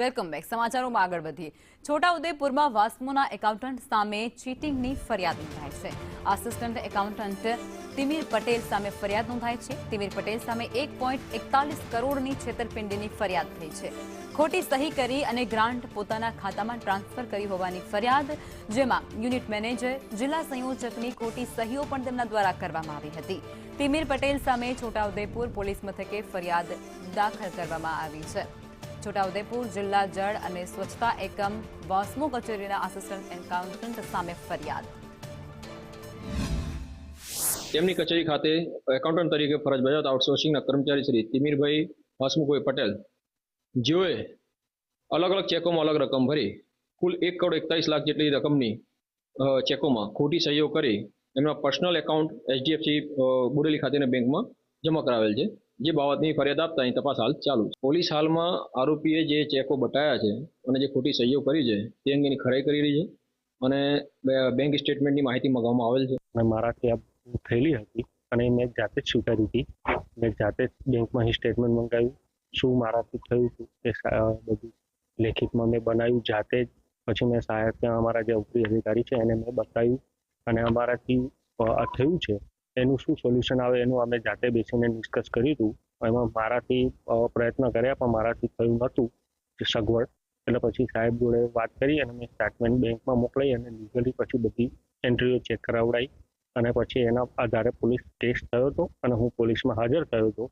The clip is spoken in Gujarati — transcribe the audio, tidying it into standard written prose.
Welcome back. સમાચારોમાં આગળ વધીએ. છોટાઉદેપુરમાં વાસ્મોના એકાઉન્ટન્ટ સામે ચીટિંગની ફરિયાદ નોંધાઈ છે. આસિસ્ટન્ટ એકાઉન્ટન્ટ તિમિર પટેલ સામે ફરિયાદ નોંધાઈ છે. તિમિર પટેલ સામે 1.41 કરોડની છેતરપિંડીની ફરિયાદ થઈ છે. ખોટી સહી કરી અને ગ્રાન્ટ પોતાના ખાતામાં ટ્રાન્સફર કરી હોવાની ફરિયાદ, જેમાં યુનિટ મેનેજર, જિલ્લા સંયોજકની ખોટી સહીઓ પણ તેમના દ્વારા કરવામાં આવી હતી. તિમિર પટેલ સામે છોટાઉદેપુર પોલીસ મથકે ફરિયાદ દાખલ કરવામાં આવી છે. છોટાઉદેપુર જિલ્લા જળ અને સ્વચ્છતા એકમ વાસ્મો કચેરીના આસિસ્ટન્ટ એકાઉન્ટન્ટ સામે ફરિયાદ. તેમની કચેરી ખાતે એકાઉન્ટન્ટ તરીકે ફરજ બજાવતા આઉટસોર્સિંગના કર્મચારી શ્રી તિમિરભાઈ વાસમુભાઈ પટેલ, જેઓએ અલગ અલગ ચેકોમાં અલગ રકમ ભરી કુલ 1,41,00,000 જેટલી રકમની ચેકોમાં ખોટી સહીઓ કરી એમના પર્સનલ એકાઉન્ટ HDFC બોડેલી ખાતેની બેંકમાં જમા કરાવેલ છે. જે બાબતની ફરિયાદ આપતા અહીં તપાસ હાલ ચાલુ છે. પોલીસ હાલમાં આરોપીએ જે ચેકો બતાવ્યા છે અને જે ખોટી સહીઓ કરી છે તે અંગેની ખરાઈ કરી રહી છે અને બેંક સ્ટેટમેન્ટની માહિતી મંગાવવામાં આવેલ છે. અને મારાથી આ થયેલી હતી અને મેં જાતે જ સ્વીકારી હતી. મેં જાતે જ બેંકમાં સ્ટેટમેન્ટ મંગાવ્યું, શું મારાથી થયું હતું તે બધું લેખિતમાં મેં બનાવ્યું જાતે જ. પછી મેં સહાયક અમારા જે ઉપરી અધિકારી છે એને મેં બતાવ્યું અને અમારાથી આ થયું છે એનું શું સોલ્યુશન આવે એનું અમે જાતે બેસીને ડિસ્કસ કર્યું હતું. એમાં મારાથી પ્રયત્ન કર્યા પણ મારાથી થયું નહોતું સગવડ. એટલે પછી સાહેબ જોડે વાત કરી અને મેં સ્ટેટમેન્ટ બેંકમાં મોકલાઈ અને લીગલી પછી બધી એન્ટ્રીઓ ચેક કરાવડાવી અને પછી એના આધારે પોલીસ ટેસ્ટ થયો હતો અને હું પોલીસમાં હાજર થયો હતો.